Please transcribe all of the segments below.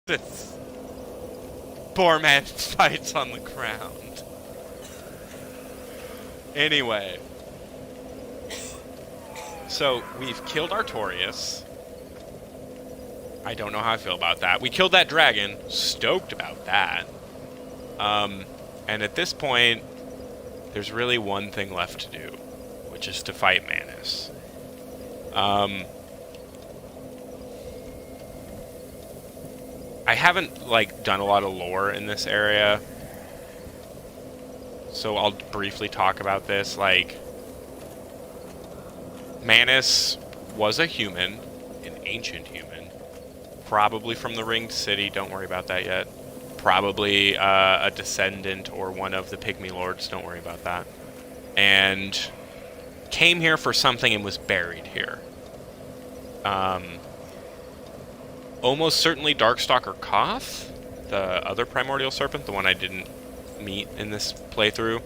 This poor man fights on the ground. Anyway. So, we've killed Artorias. I don't know how I feel about that. We killed that dragon. Stoked about that. And at this point, there's really one thing left to do, which is to fight Manus. I haven't, like, done a lot of lore in this area, so I'll briefly talk about this. Like, Manus was a human, an ancient human, probably from the Ringed City, don't worry about that yet. Probably a descendant or one of the Pygmy Lords, don't worry about that. And came here for something and was buried here. Almost certainly Darkstalker Koth, the other Primordial Serpent, the one I didn't meet in this playthrough,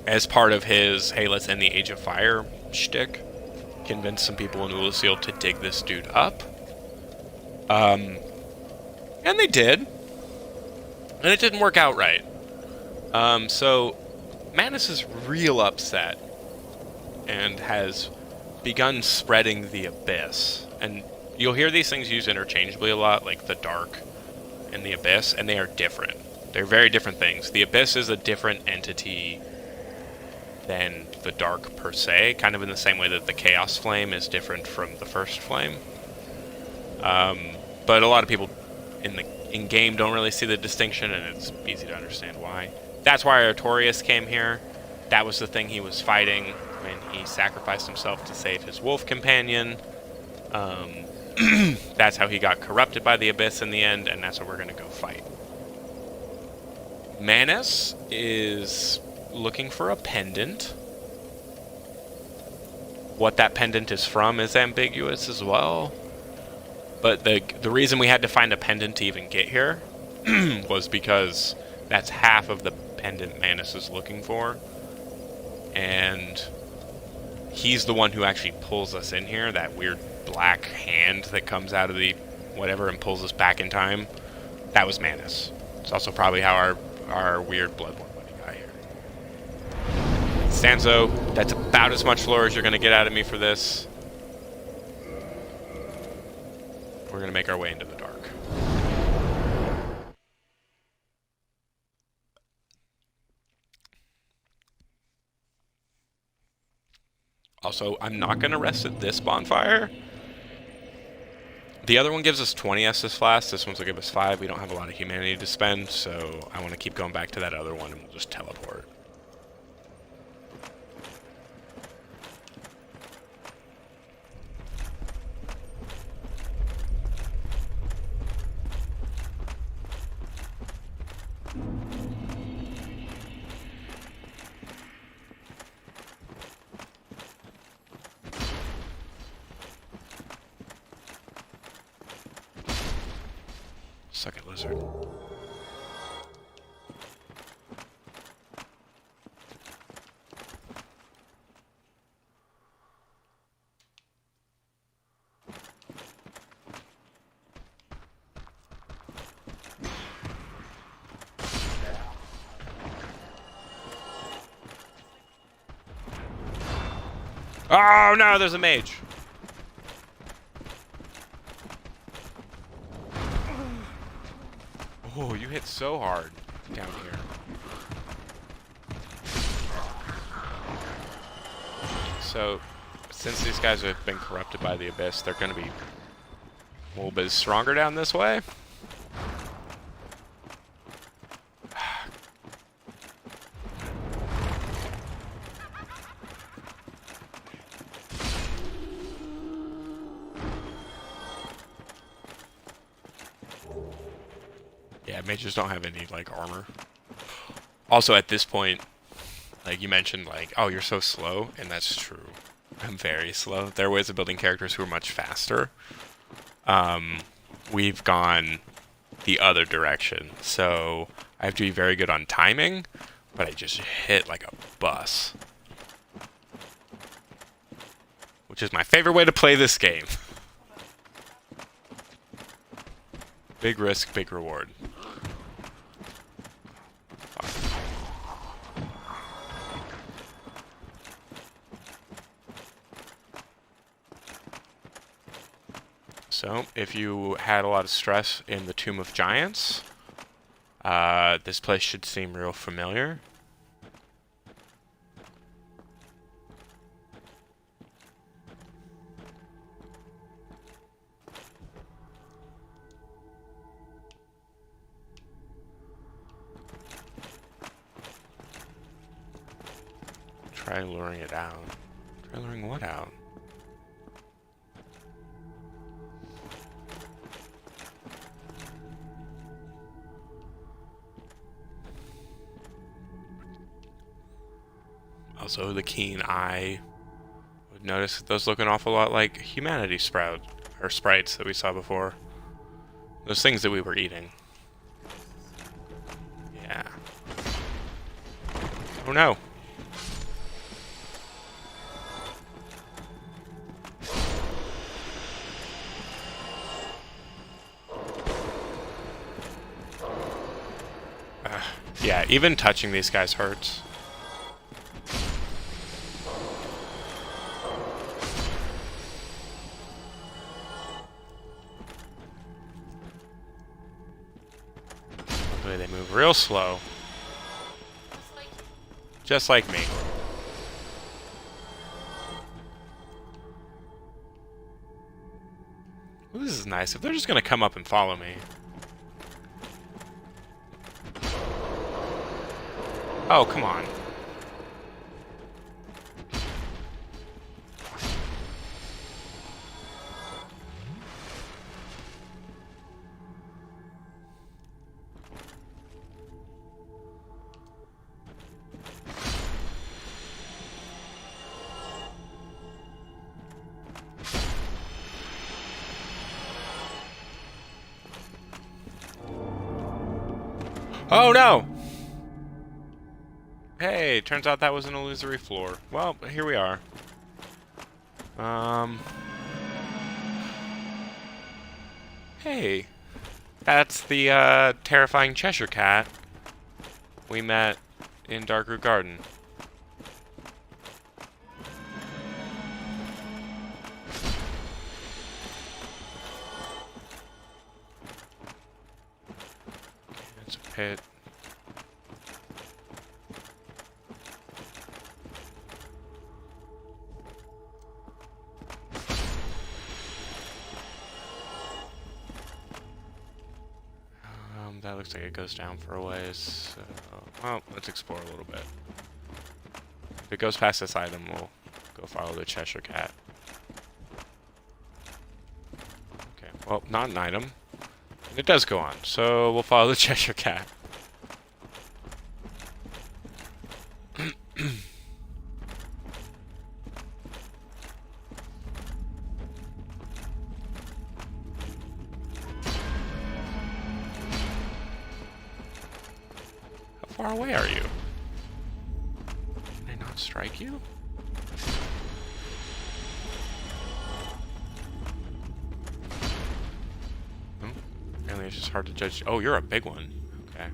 as part of his, hey, let's end the Age of Fire shtick, convinced some people in Oolacile to dig this dude up. And they did. And it didn't work out right. So, Manus is real upset and has begun spreading the Abyss. And you'll hear these things used interchangeably a lot, like the Dark and the Abyss, and they are different. They're very different things. The Abyss is a different entity than the Dark per se, kind of in the same way that the Chaos Flame is different from the First Flame. But a lot of people in-game don't really see the distinction, and it's easy to understand why. That's why Artorias came here. That was the thing he was fighting when he sacrificed himself to save his wolf companion. That's how he got corrupted by the Abyss in the end, and that's what we're going to go fight. Manus is looking for a pendant. What that pendant is from is ambiguous as well. But the reason we had to find a pendant to even get here was because that's half of the pendant Manus is looking for. And he's the one who actually pulls us in here, that weird black hand that comes out of the whatever and pulls us back in time. That was Manus. It's also probably how our weird Bloodborne buddy got here. Stanzo, that's about as much lore as you're going to get out of me for this. We're going to make our way into the dark. Also, I'm not going to rest at this bonfire. The other one gives us 20 Estus Flasks. This one's will give us 5. We don't have a lot of humanity to spend, so I want to keep going back to that other one and we'll just teleport. Suck it, lizard. Oh no, there's a mage. Oh, you hit so hard down here. So, since these guys have been corrupted by the Abyss, they're going to be a little bit stronger down this way. Yeah, mages don't have any, like, armor. Also, at this point, like, you mentioned, like, oh, you're so slow, and that's true. I'm very slow. There are ways of building characters who are much faster. We've gone the other direction. So I have to be very good on timing, but I just hit like a bus. Which is my favorite way to play this game. Big risk, big reward. So, if you had a lot of stress in the Tomb of Giants, this place should seem real familiar. Try luring it out. Try luring what out? Also, the keen eye would notice that those look an awful lot like humanity sprites that we saw before. Those things that we were eating. Yeah. Oh no. Yeah, even touching these guys hurts. Luckily they move real slow. Just like me. Well, this is nice. If they're just gonna come up and follow me. Oh, come on. Oh no! Hey, turns out that was an illusory floor. Well, here we are. Hey. That's the, terrifying Cheshire Cat we met in Darkroot Garden. It's a pit. That looks like it goes down for a ways. So, well, let's explore a little bit. If it goes past this item, we'll go follow the Cheshire Cat. Okay, well, not an item. And it does go on, so we'll follow the Cheshire Cat. How far away are you? Can I not strike you? Oh, apparently it's just hard to judge. Oh, you're a big one. Okay.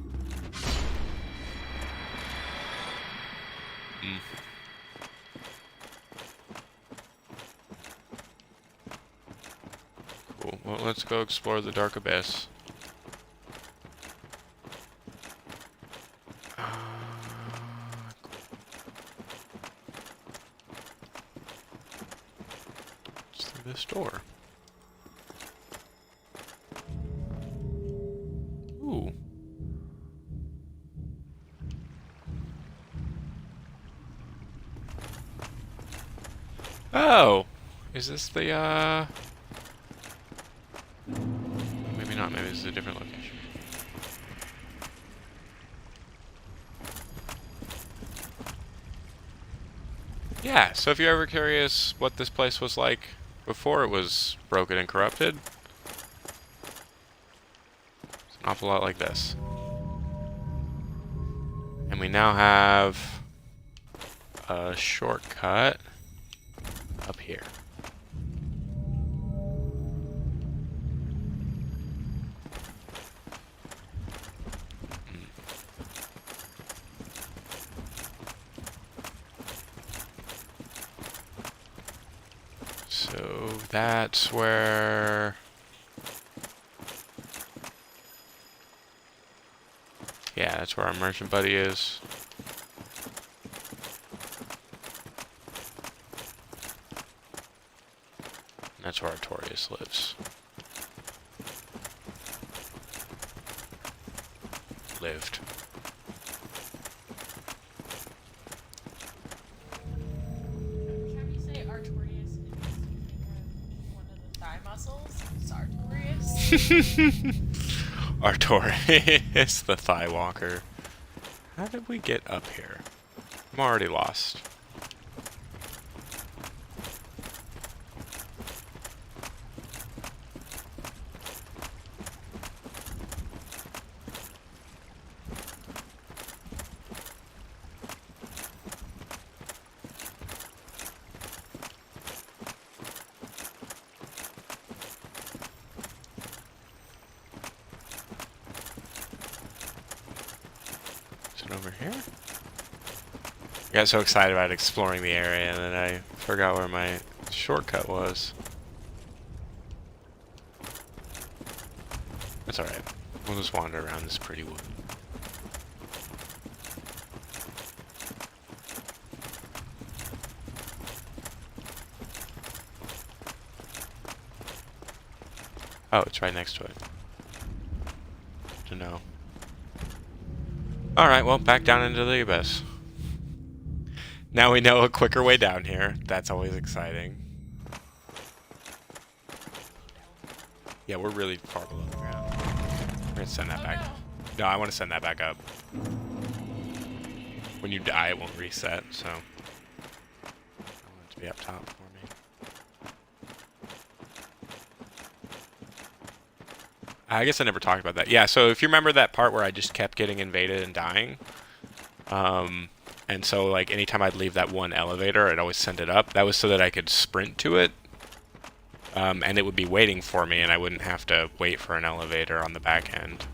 Cool. Well, let's go explore the Dark Abyss. This door. Ooh. Oh! Is this the, maybe not, maybe this is a different location. Yeah, so if you're ever curious what this place was like before it was broken and corrupted, An awful lot like this. And we now have a shortcut up here. So that's where... Yeah, that's where our merchant buddy is. And that's where Artorias lives. Lived. Can you say Artorias is one of the thigh muscles? It's Artorias. Artorias, the Thigh Walker. How did we get up here? I'm already lost. Is it over here? I got so excited about exploring the area and then I forgot where my shortcut was. That's alright. We'll just wander around this pretty wood. Oh, it's right next to it. Good to know. Alright, well, back down into the abyss. Now we know a quicker way down here. That's always exciting. Yeah, we're really far below the ground. We're gonna send that back. No, I want to send that back up. When you die, it won't reset, so... I want it to be up top for me. I guess I never talked about that. Yeah, so if you remember that part where I just kept getting invaded and dying, and so like anytime I'd leave that one elevator, I'd always send it up. That was so that I could sprint to it, and it would be waiting for me, and I wouldn't have to wait for an elevator on the back end.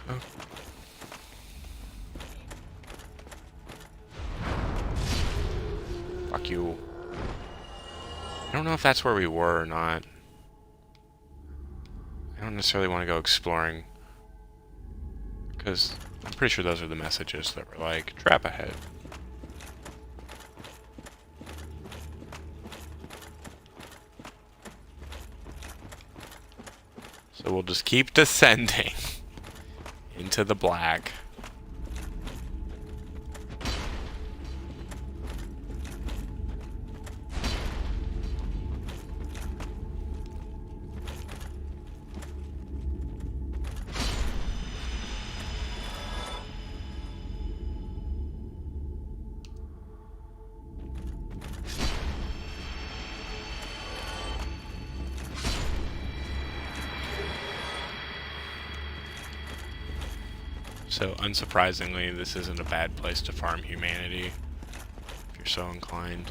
Oh. Fuck you. I don't know if that's where we were or not. I don't necessarily want to go exploring, because I'm pretty sure those are the messages that were like, trap ahead. So we'll just keep descending into the black. So, unsurprisingly, this isn't a bad place to farm humanity, if you're so inclined.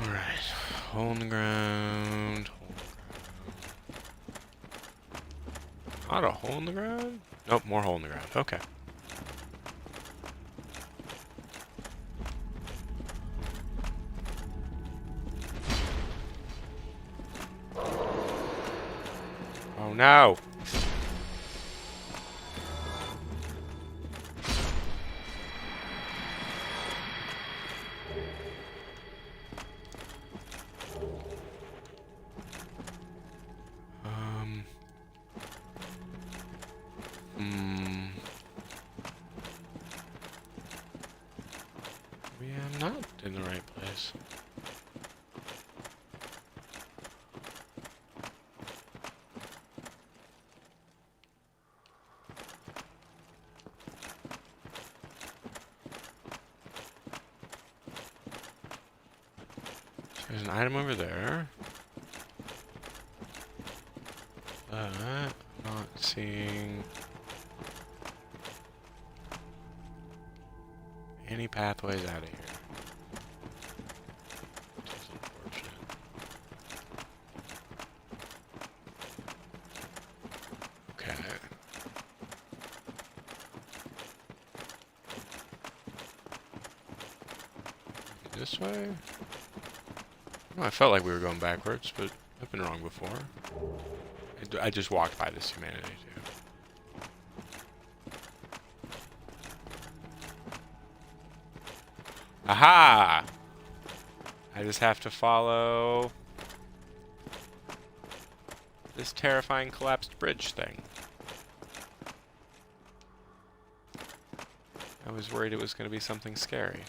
Alright, hole in the ground, Not a hole in the ground? Nope, more hole in the ground. Okay. Oh no! We are not in the right place. There's an item over there. I'm not seeing any pathways out of here. Which is unfortunate. Okay. This way? Oh, I felt like we were going backwards, but I've been wrong before. I just walked by this humanity, too. Aha! I just have to follow this terrifying collapsed bridge thing. I was worried it was going to be something scary.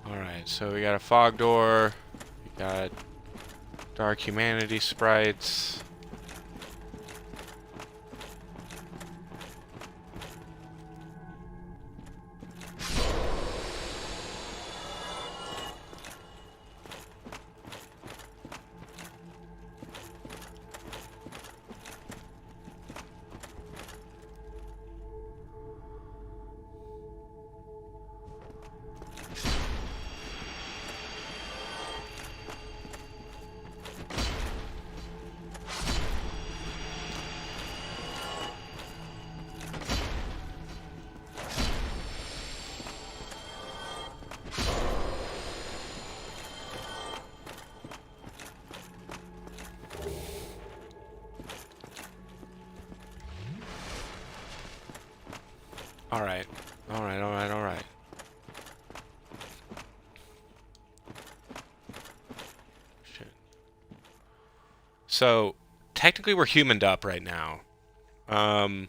Alright, so we got a fog door, we got dark humanity sprites. Alright. Alright. Shit. So, technically we're humaned up right now. And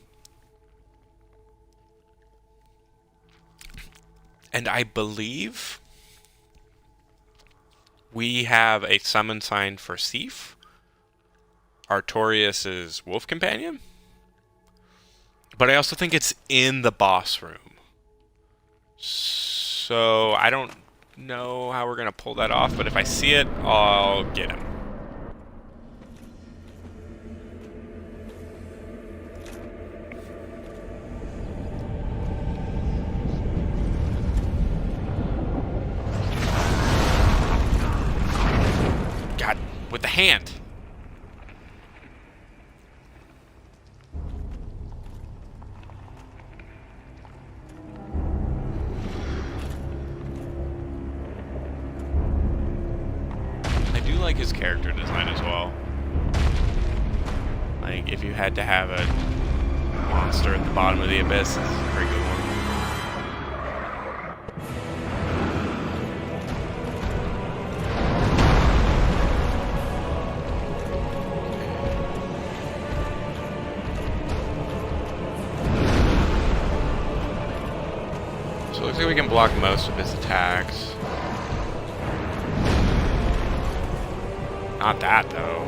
I believe we have a summon sign for Sif, Artorias' wolf companion. But I also think it's in the boss room. So I don't know how we're going to pull that off, but if I see it, I'll get him. God, with the hand. Like his character design as well. Like if you had to have a monster at the bottom of the abyss, this is a pretty good one. So it looks like we can block most of his attacks. Not that, though.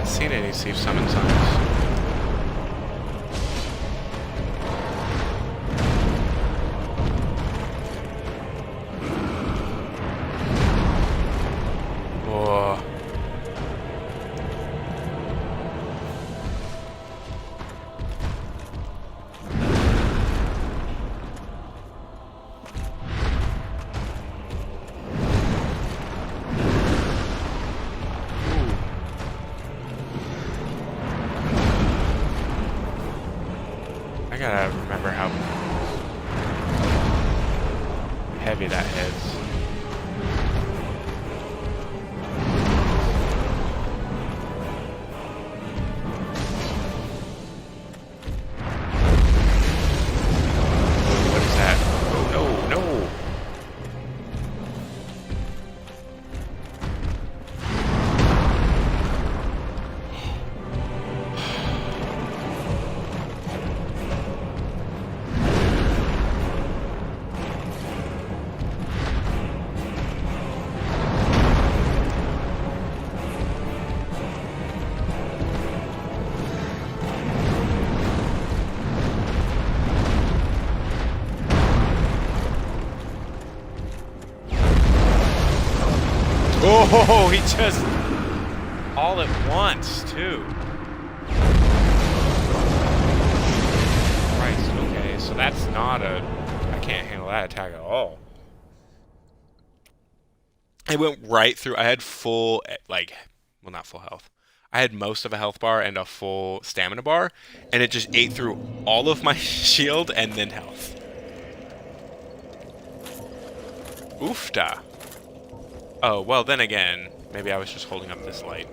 Seen any Sif summon signs. Whoa. I gotta remember how heavy that hits. What is that? Oh no, no! Oh, he just all at once, too. Christ, okay, so that's not a... I can't handle that attack at all. It went right through... I had full, like... Well, not full health. I had most of a health bar and a full stamina bar, and it just ate through all of my shield and then health. Oofta. Oh, well, then again, maybe I was just holding up this light.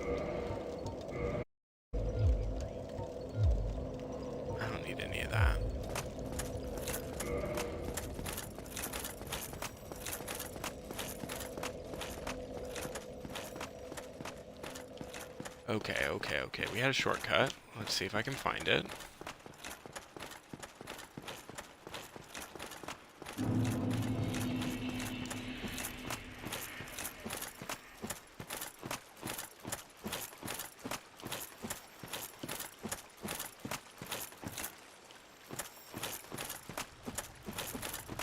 I don't need any of that. Okay, okay, okay. We had a shortcut. Let's see if I can find it.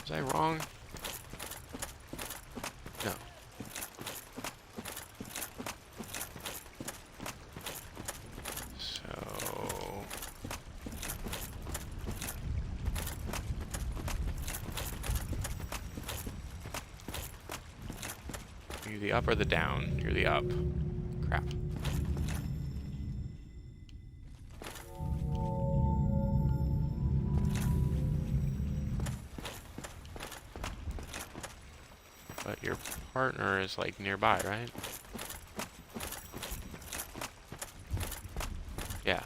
Was I wrong? No. So... You're the up or the down? You're the up. Crap. But your partner is like nearby, right? Yeah.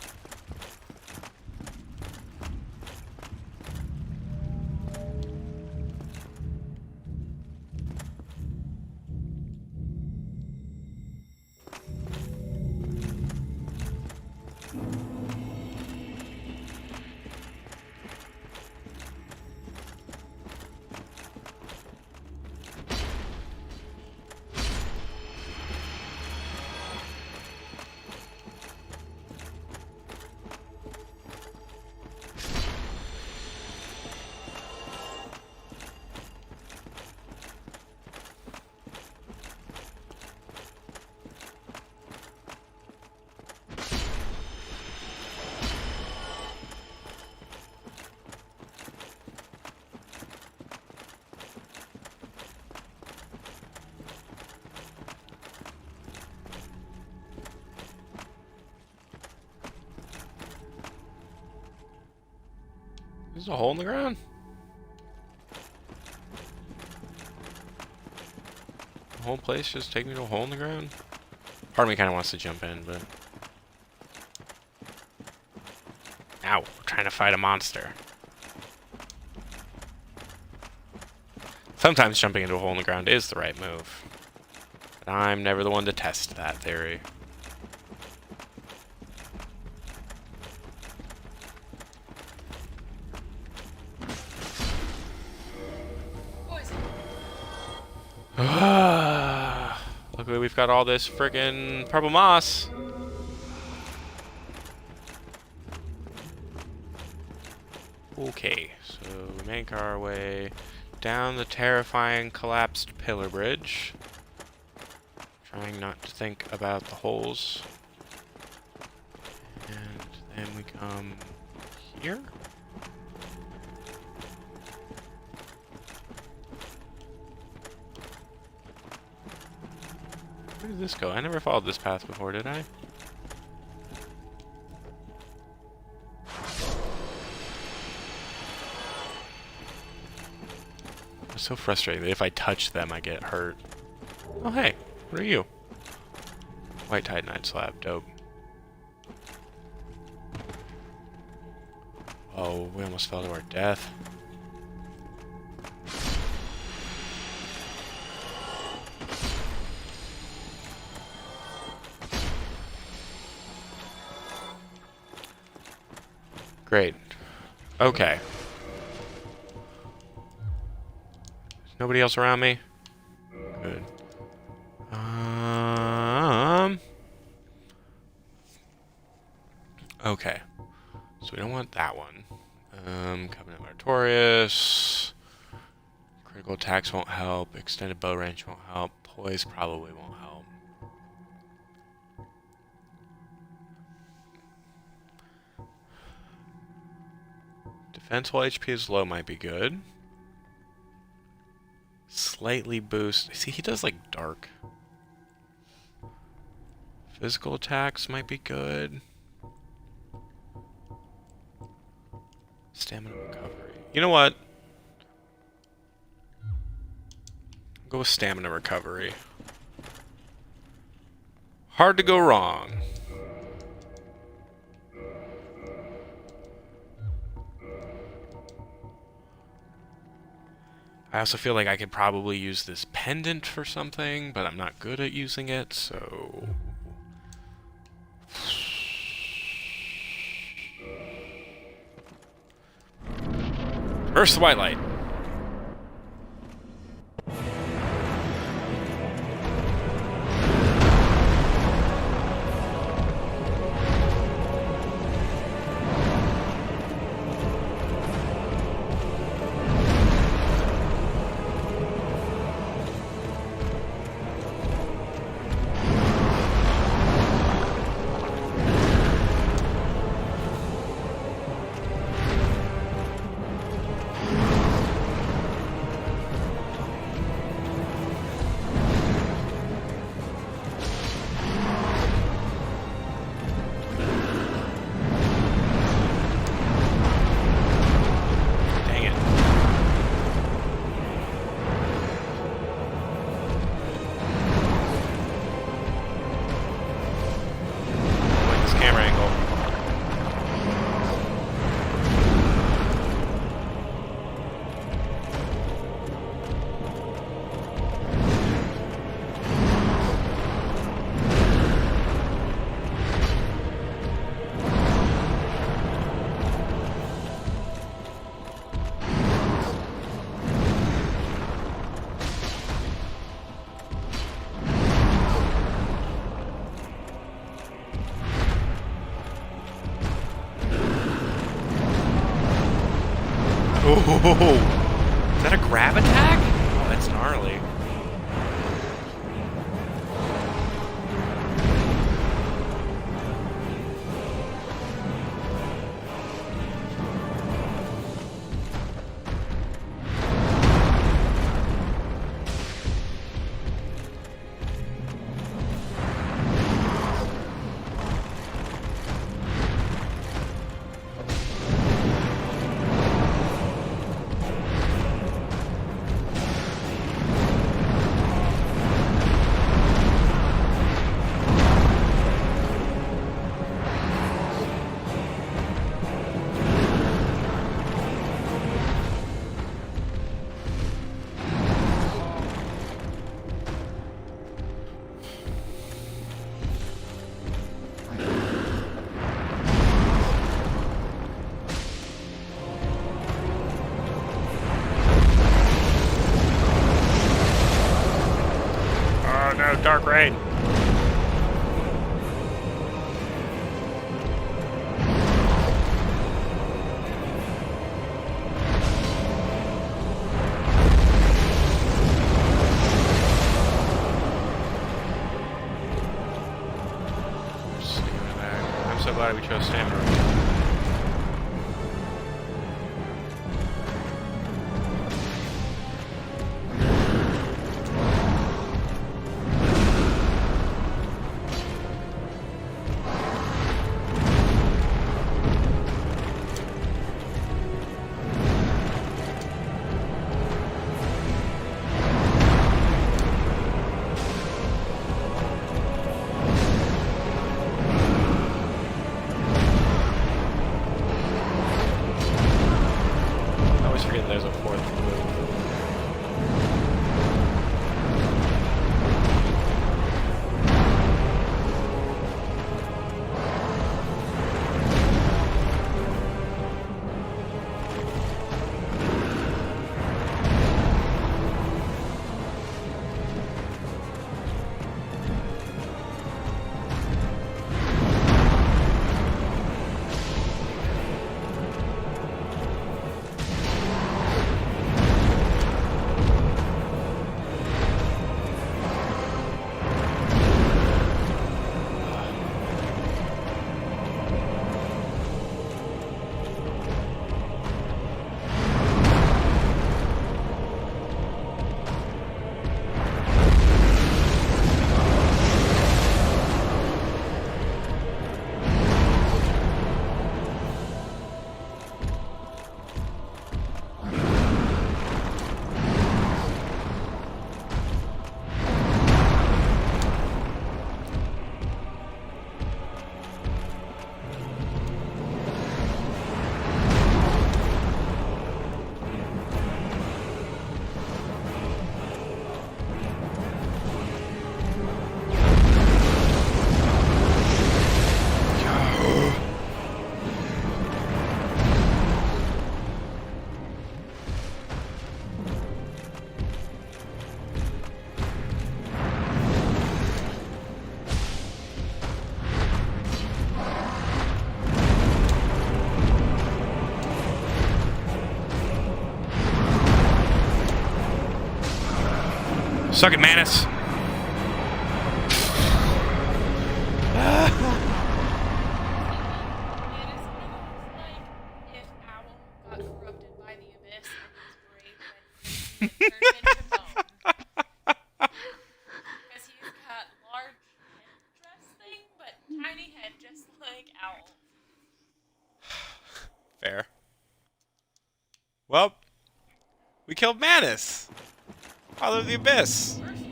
There's a hole in the ground? The whole place just take me to a hole in the ground? Part of me kind of wants to jump in, but... Ow, we're trying to fight a monster. Sometimes jumping into a hole in the ground is the right move. But I'm never the one to test that theory. Luckily we've got all this friggin' purple moss. Okay, so we make our way down the terrifying collapsed pillar bridge. Trying not to think about the holes. And then we come here. Where did this go? I never followed this path before, did I? It's so frustrating that if I touch them, I get hurt. Oh, hey. What are you? White Titanite slab. Dope. Oh, we almost fell to our death. Great. Okay. Nobody else around me? Good. Okay. So we don't want that one. Covenant Meritorious. Critical attacks won't help. Extended bow range won't help. Poise probably won't help. Defense while HP is low might be good. Slightly boost. See, he does like dark. Physical attacks might be good. Stamina recovery. You know what? I'll go with stamina recovery. Hard to go wrong. I also feel like I could probably use this pendant for something, but I'm not good at using it, so... Curse the White Light. Oh, is that a grab attack? Oh, that's gnarly. No, Dark Rain. I'm so glad we chose stamina. and there's a fourth blue. Suck it, Manus. It is almost like if Owl got corrupted by the Abyss and his brain went turned into bone. Because he's got large headdress thing, but tiny head just like Owl. Fair. Well, we killed Manus. Father of the Abyss. First go?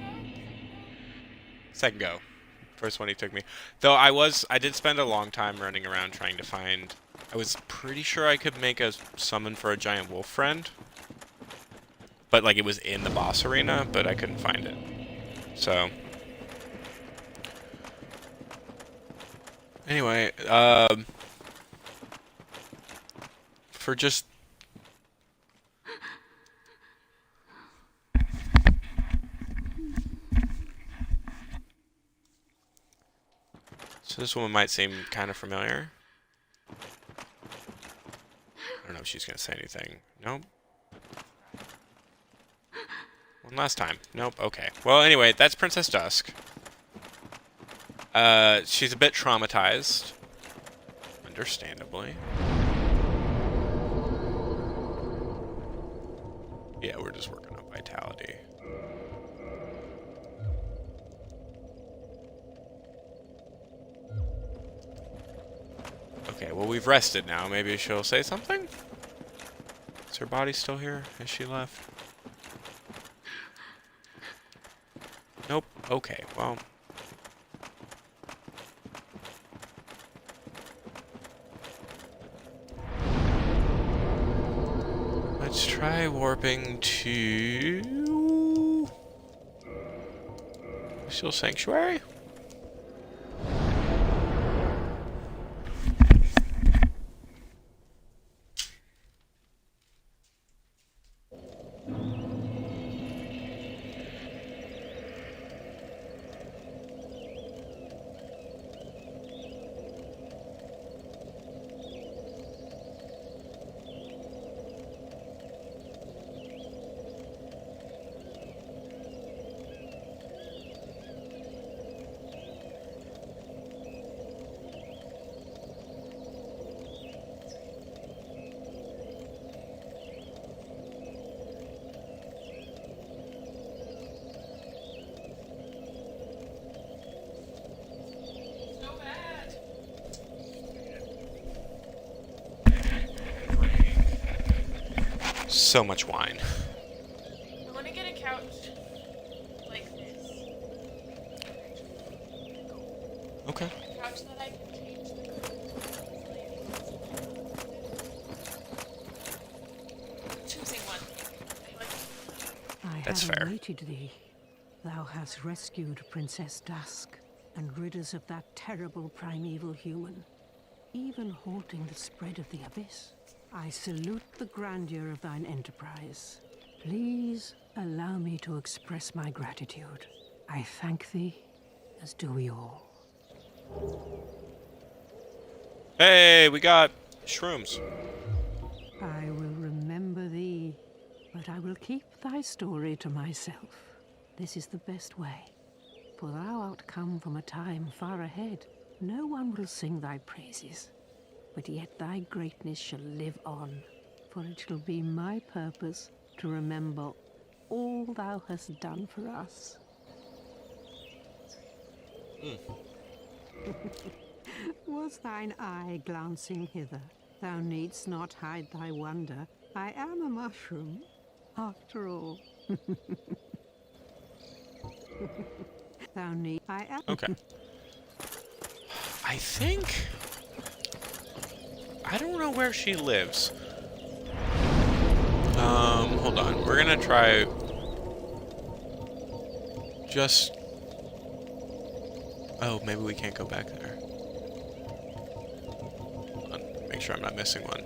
Second go. First one he took me. Though I did spend a long time running around trying to find... I was pretty sure I could make a summon for a giant wolf friend. But, like, it was in the boss arena, but I couldn't find it. So... Anyway, for just... So this woman might seem kind of familiar. I don't know if she's going to say anything. Nope. One last time. Nope. Okay. Well, anyway, that's Princess Dusk. She's a bit traumatized. Understandably. Yeah, we're just working on vitality. Okay, well, we've rested now. Maybe she'll say something? Is her body still here? Has she left? Nope. Okay, well... Let's try warping to... Still Sanctuary? So bad. So much wine. I want to get a couch like this. Okay. A couch that I can change the color easily. Choosing That's had fair. awaited thee. Thou hast rescued Princess Dusk and rid us of that terrible primeval human, even halting the spread of the abyss. I salute the grandeur of thine enterprise. Please allow me to express my gratitude. I thank thee, as do we all. Hey, we got shrooms. I will remember thee, but I will keep thy story to myself. This is the best way, for thou art come from a time far ahead. No one will sing thy praises, but yet thy greatness shall live on, for it shall be my purpose to remember all thou hast done for us. Was thine eye glancing hither? Thou needst not hide thy wonder. I am a mushroom, after all. Thou need. I am. Okay. I think... I don't know where she lives. Hold on. We're gonna try... Just... Oh, maybe we can't go back there. Hold on. Make sure I'm not missing one.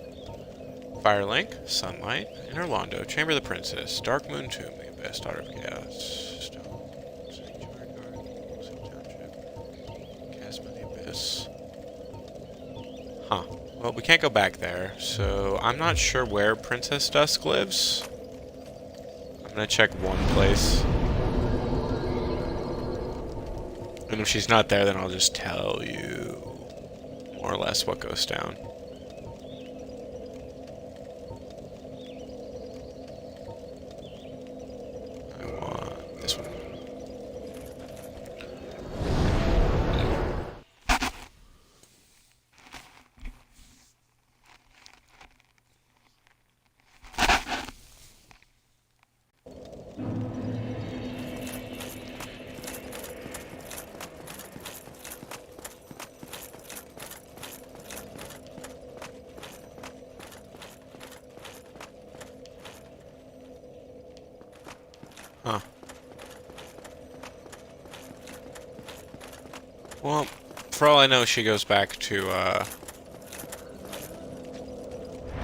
Firelink, Sunlight, Inner Londo, Chamber of the Princess, Dark Moon Tomb, the Abyss, Daughter of Chaos, Stone, Sanctuary Garden, Silk Township, Chasm of the Abyss. Huh. Well, we can't go back there, so I'm not sure where Princess Dusk lives. I'm gonna check one place. And if she's not there, then I'll just tell you more or less what goes down. I want this one. Huh. Well, for all I know, she goes back to,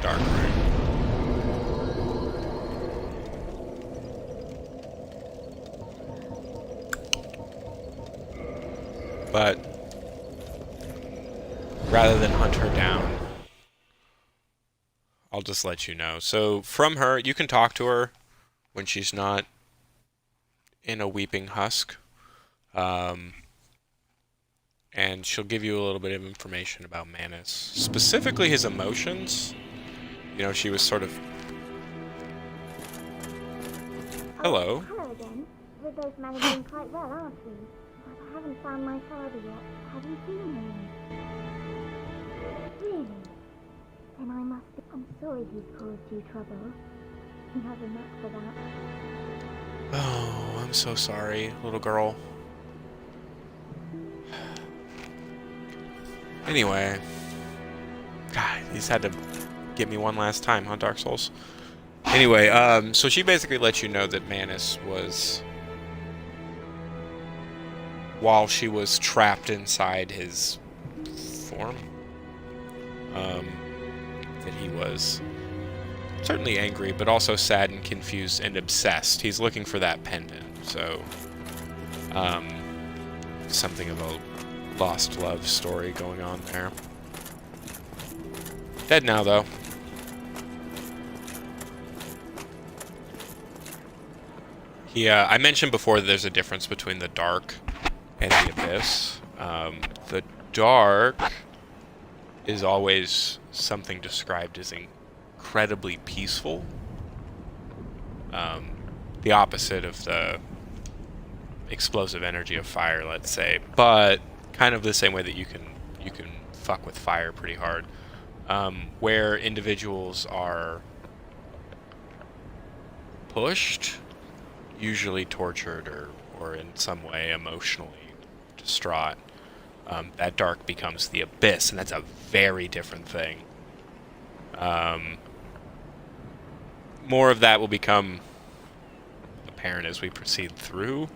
Darkroot. But, rather than hunt her down, I'll just let you know. So, from her, you can talk to her when she's not in a weeping husk. And she'll give you a little bit of information about Manus. Specifically his emotions. You know, she was sort of... Hello. Hello again. We're both managing quite well, aren't we? But I haven't found my father yet. Have you seen him? Really? Then I must be... I'm sorry he's caused you trouble. He has a knack for that. Oh, I'm so sorry, little girl. Anyway. God, he's had to get me one last time, huh, Dark Souls? Anyway, so she basically lets you know that Manus was... While she was trapped inside his form, that he was certainly angry, but also sad and confused and obsessed. He's looking for that pendant, so... something of a lost love story going on there. Dead now, though. I mentioned before that there's a difference between the dark and the abyss. The dark is always something described as incredibly peaceful. The opposite of the explosive energy of fire, let's say, but kind of the same way that you can fuck with fire pretty hard, where individuals are pushed, usually tortured, or in some way emotionally distraught. That dark becomes the abyss, and that's a very different thing. More of that will become apparent as we proceed through.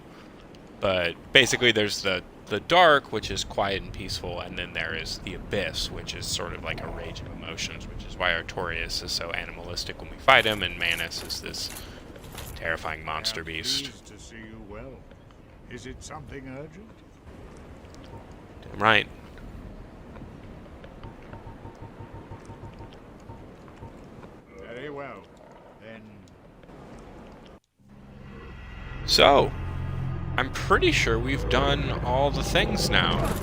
But basically there's the dark, which is quiet and peaceful, and then there is the abyss, which is sort of like a rage of emotions, which is why Artorias is so animalistic when we fight him, and Manus is this terrifying monster beast. Pleased to see you well. Is it something urgent? Damn right. Very well. Then So, I'm pretty sure we've done all the things now.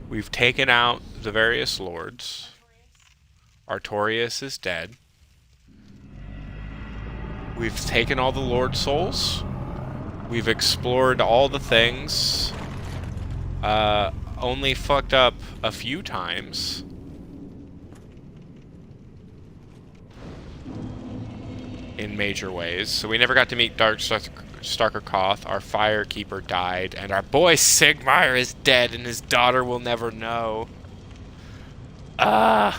We've taken out the various lords. Artorias is dead. We've taken all the Lord Souls. We've explored all the things. Only fucked up a few times. In major ways. So we never got to meet Starker Koth. Our Firekeeper died. And our boy Sigmar is dead and his daughter will never know. But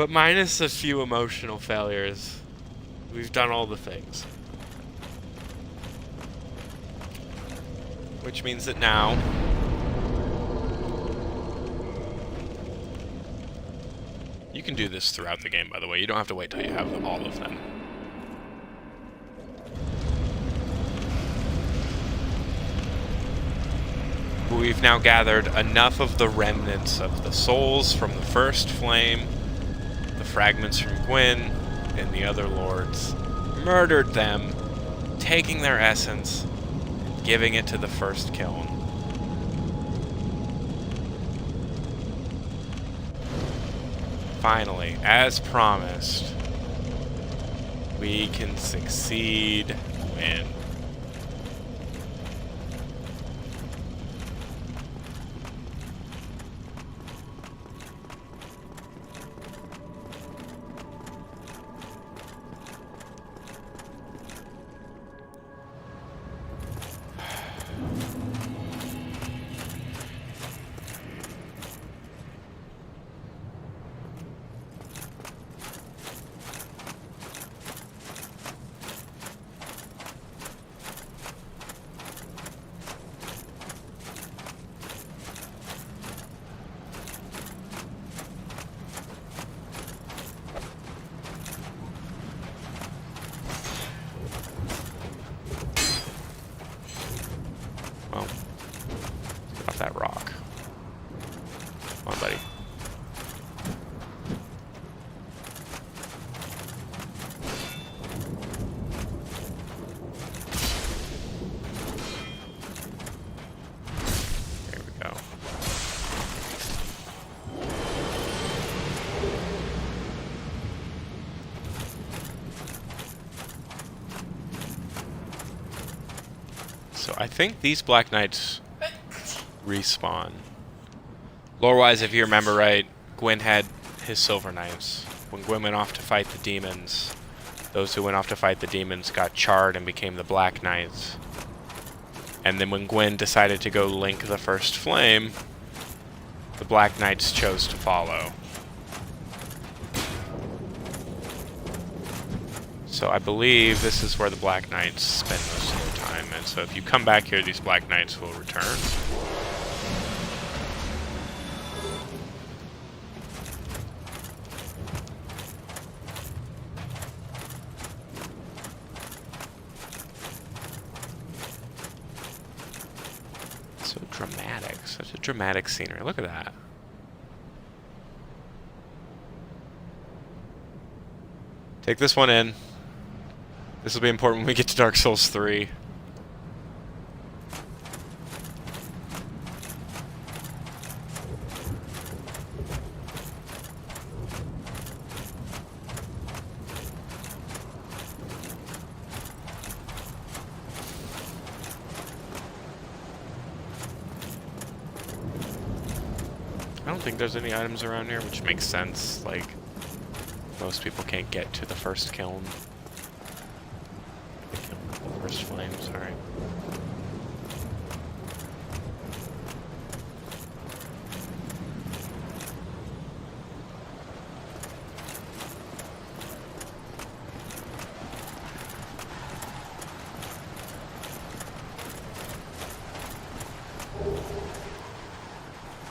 minus a few emotional failures, we've done all the things. Which means that now you can do this throughout the game, by the way. You don't have to wait till you have all of them. We've now gathered enough of the remnants of the souls from the first flame, the fragments from Gwyn, and the other lords, murdered them, taking their essence, and giving it to the first kiln. Finally, as promised, we can succeed Gwyn. Well, get off that rock. Come on, buddy. There we go. So I think these Black Knights respawn. Lore-wise, if you remember right, Gwyn had his Silver Knights. When Gwyn went off to fight the demons, those who went off to fight the demons got charred and became the Black Knights. And then when Gwyn decided to go link the first flame, the Black Knights chose to follow. So I believe this is where the Black Knights spend most of their time, and so if you come back here, these Black Knights will return. So dramatic, such a dramatic scenery. Look at that. Take this one in. This will be important when we get to Dark Souls 3. I don't think there's any items around here, which makes sense. Like, most people can't get to the first kiln. First flame, sorry.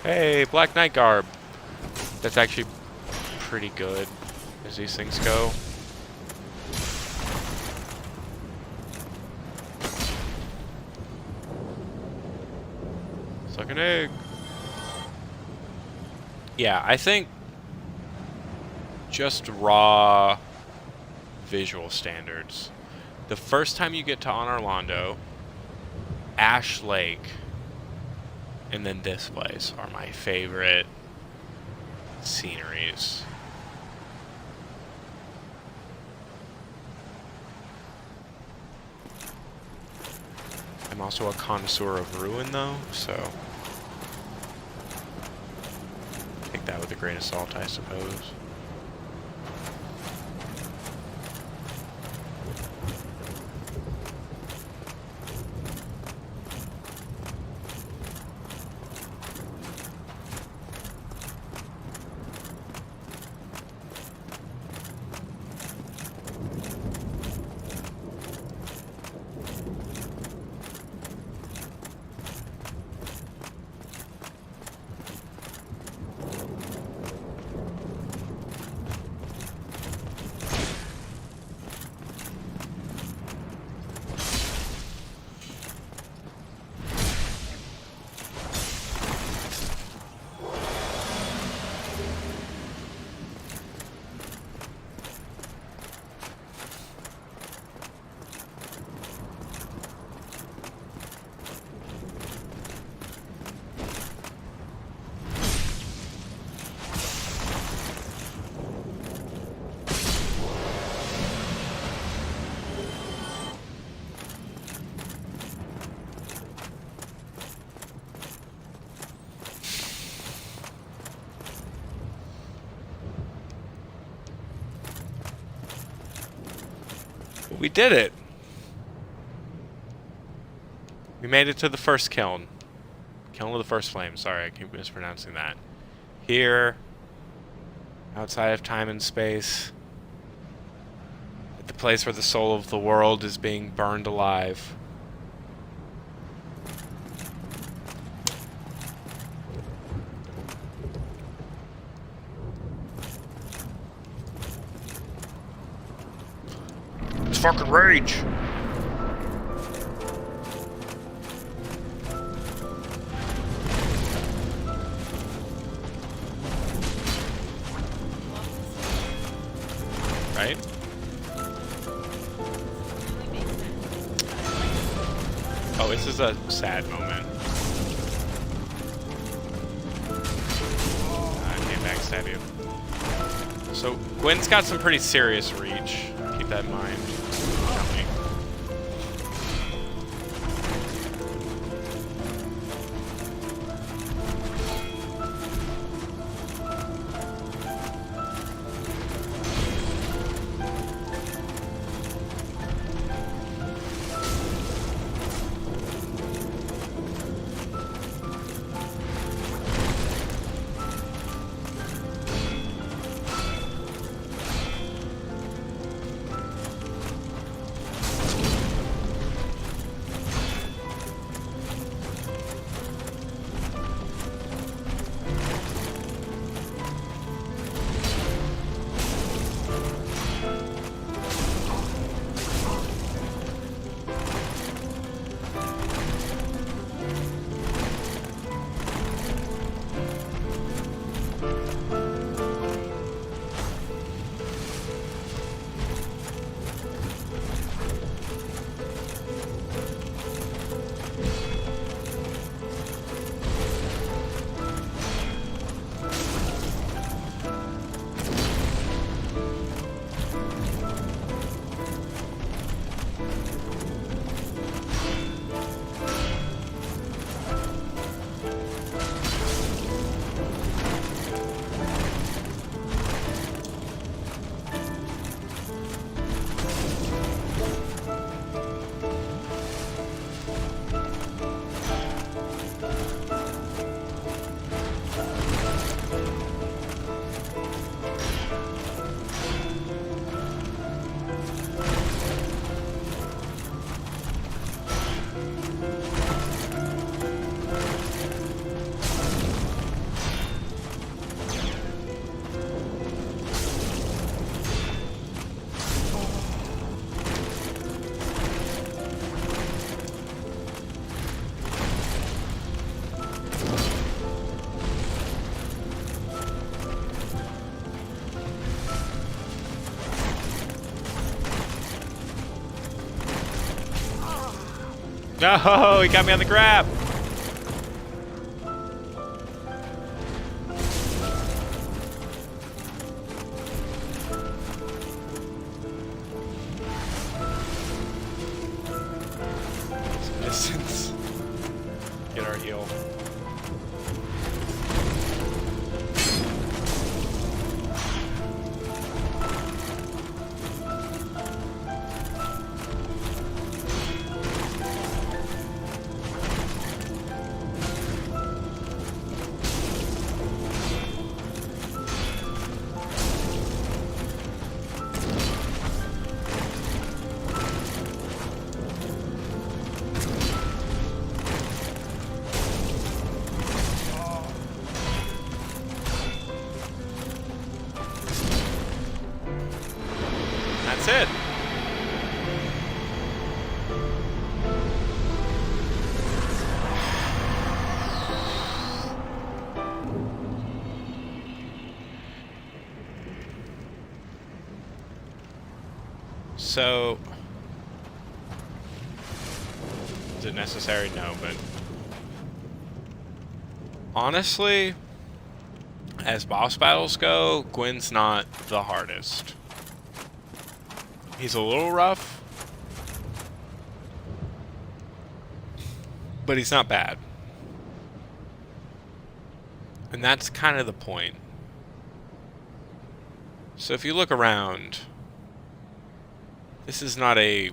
Hey, Black Knight garb. That's actually pretty good as these things go. Suck an egg. Yeah, I think just raw visual standards. The first time you get to Honor Londo, Ash Lake, and then this place are my favorite sceneries. I'm also a connoisseur of ruin, though, so take that with a grain of salt, I suppose. We did it! We made it to the first kiln. Kiln of the First Flame. Sorry, I keep mispronouncing that. Here, outside of time and space, at the place where the soul of the world is being burned alive. It's fucking rage! Right? Oh, this is a sad moment. I can't backstab you. So, Gwen's got some pretty serious reach. Keep that in mind. Tell me. No, he got me on the grab. Some distance. Get our heal. That's it. So, is it necessary? No, but honestly, as boss battles go, Gwyn's not the hardest. He's a little rough, but he's not bad. And that's kind of the point. So if you look around, this is not a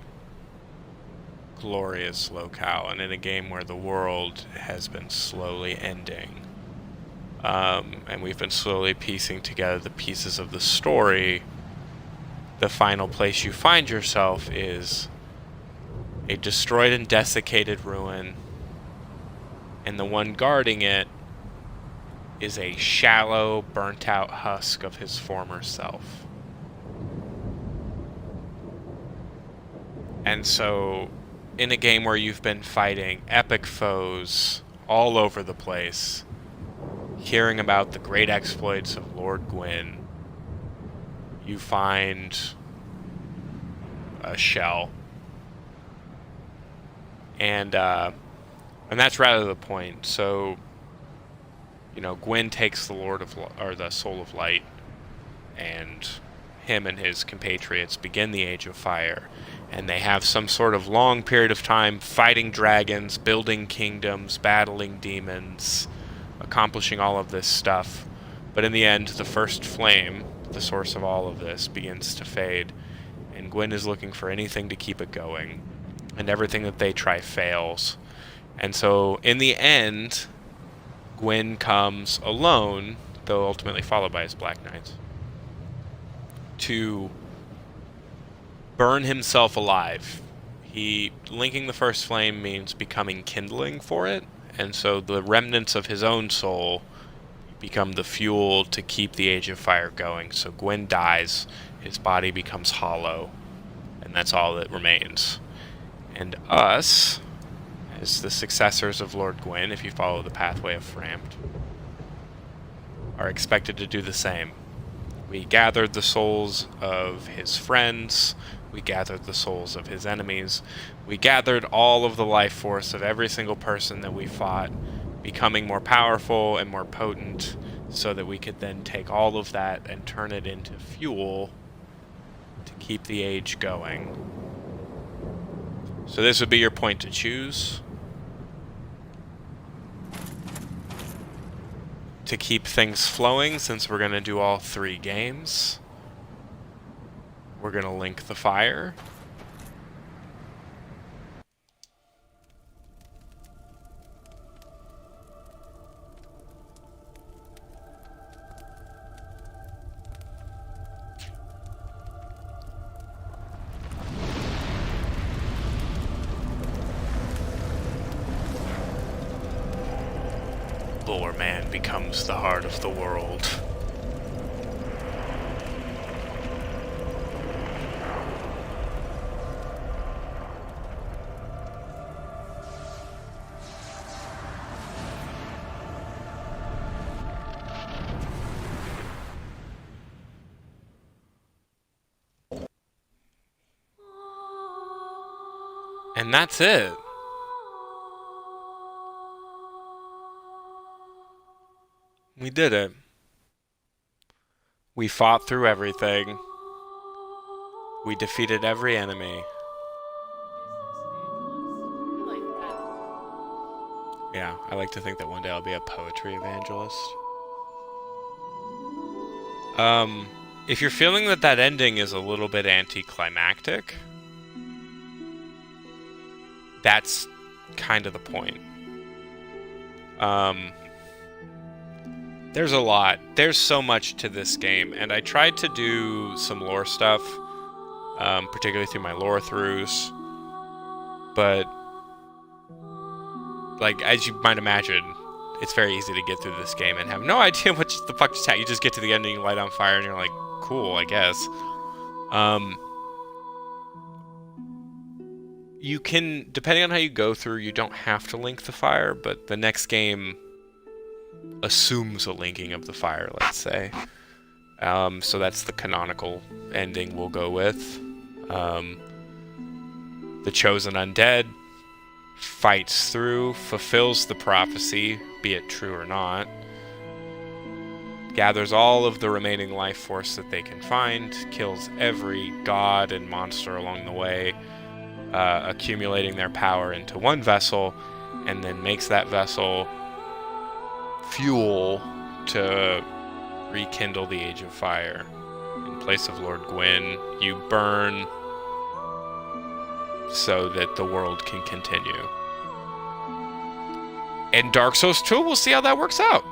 glorious locale, and in a game where the world has been slowly ending, and we've been slowly piecing together the pieces of the story, the final place you find yourself is a destroyed and desiccated ruin, and the one guarding it is a shallow, burnt-out husk of his former self. And so, in a game where you've been fighting epic foes all over the place, hearing about the great exploits of Lord Gwyn, you find a shell. And that's rather the point. So, you know, Gwyn takes the Soul of Light, and him and his compatriots begin the Age of Fire, and they have some sort of long period of time fighting dragons, building kingdoms, battling demons, accomplishing all of this stuff. But in the end, the first flame, the source of all of this, begins to fade, and Gwyn is looking for anything to keep it going, and everything that they try fails. And so, in the end, Gwyn comes alone, though ultimately followed by his Black Knights, to burn himself alive. Linking the first flame means becoming kindling for it, and so the remnants of his own soul become the fuel to keep the Age of Fire going. So Gwyn dies, his body becomes hollow, and that's all that remains. And us, as the successors of Lord Gwyn, if you follow the pathway of Frampt, are expected to do the same. We gathered the souls of his friends, we gathered the souls of his enemies, we gathered all of the life force of every single person that we fought, becoming more powerful and more potent, so that we could then take all of that and turn it into fuel to keep the age going. So this would be your point to choose. To keep things flowing, since we're going to do all 3 games, we're going to link the fire. Lore Man becomes the heart of the world. And that's it. We did it. We fought through everything. We defeated every enemy. I like that. Yeah, I like to think that one day I'll be a poetry evangelist. If you're feeling that that ending is a little bit anticlimactic, that's kind of the point. There's a lot. There's so much to this game, and I tried to do some lore stuff, particularly through my lore throughs, but like, as you might imagine, it's very easy to get through this game and have no idea what the fuck just happened. You just get to the end and you light on fire and you're like, cool, I guess. You can, depending on how you go through, you don't have to link the fire, but the next game assumes a linking of the fire, let's say. So that's the canonical ending we'll go with. The chosen undead fights through, fulfills the prophecy, be it true or not, gathers all of the remaining life force that they can find, kills every god and monster along the way, accumulating their power into one vessel, and then makes that vessel fuel to rekindle the Age of Fire. In place of Lord Gwyn, you burn so that the world can continue. In Dark Souls 2, we'll see how that works out.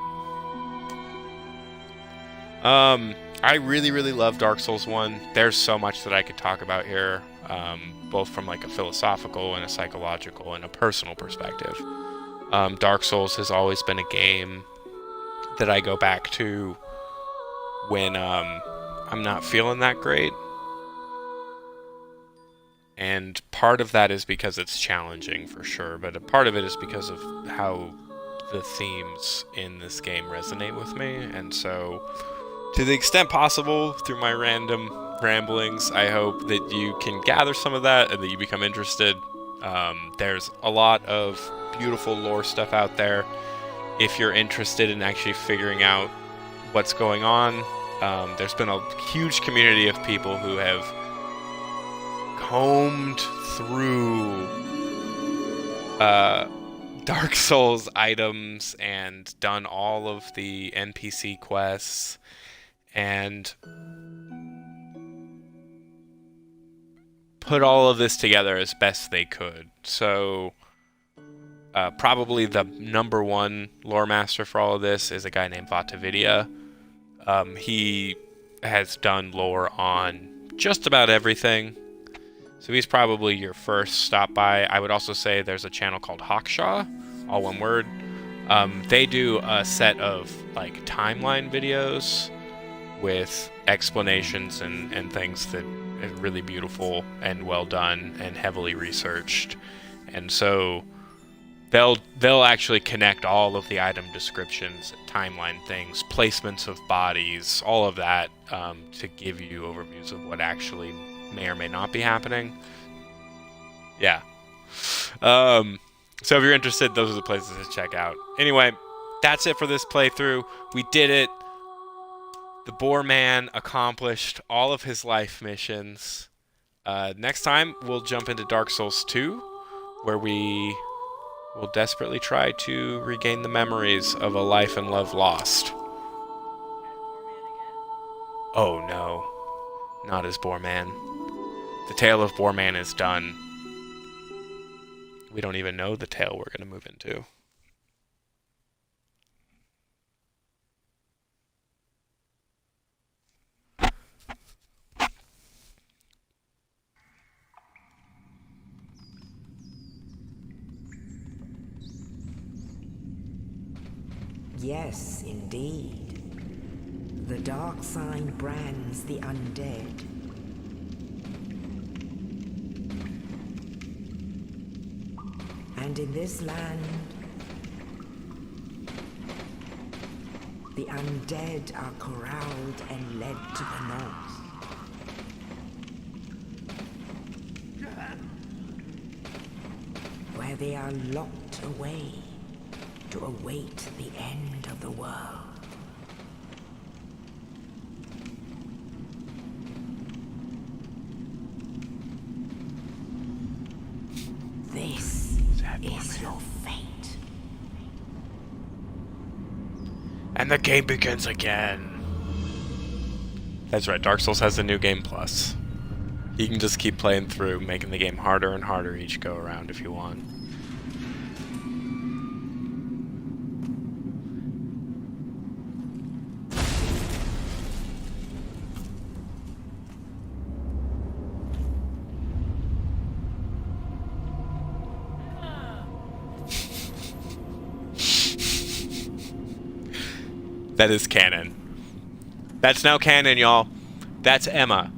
I really, really love Dark Souls 1. There's so much that I could talk about here, both from like a philosophical and a psychological and a personal perspective. Dark Souls has always been a game that I go back to when I'm not feeling that great. And part of that is because it's challenging, for sure, but a part of it is because of how the themes in this game resonate with me. And so, to the extent possible, through my random ramblings, I hope that you can gather some of that and that you become interested. There's a lot of beautiful lore stuff out there. If you're interested in actually figuring out what's going on, there's been a huge community of people who have combed through Dark Souls items and done all of the NPC quests and put all of this together as best they could. So probably the number one lore master for all of this is a guy named Vatavidia. He has done lore on just about everything. So he's probably your first stop by. I would also say there's a channel called Hawkshaw, all one word. They do a set of like timeline videos with explanations and things that are really beautiful and well done and heavily researched. And so they'll actually connect all of the item descriptions, timeline things, placements of bodies, all of that to give you overviews of what actually may or may not be happening. Yeah. So if you're interested, those are the places to check out. Anyway, that's it for this playthrough. We did it. The Boar Man accomplished all of his life missions. Next time, we'll jump into Dark Souls 2, where we will desperately try to regain the memories of a life and love lost. Oh no, not as Boar Man. The tale of Boar Man is done. We don't even know the tale we're going to move into. Yes, indeed. The dark sign brands the undead. And in this land, the undead are corralled and led to the north. Where they are locked away to await the end of the world. your fate. And the game begins again. That's right, Dark Souls has a new game plus. You can just keep playing through, making the game harder and harder each go around if you want. That is canon. That's now canon, y'all. That's Emma.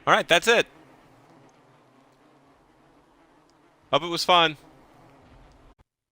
Alright, that's it. Hope it was fun.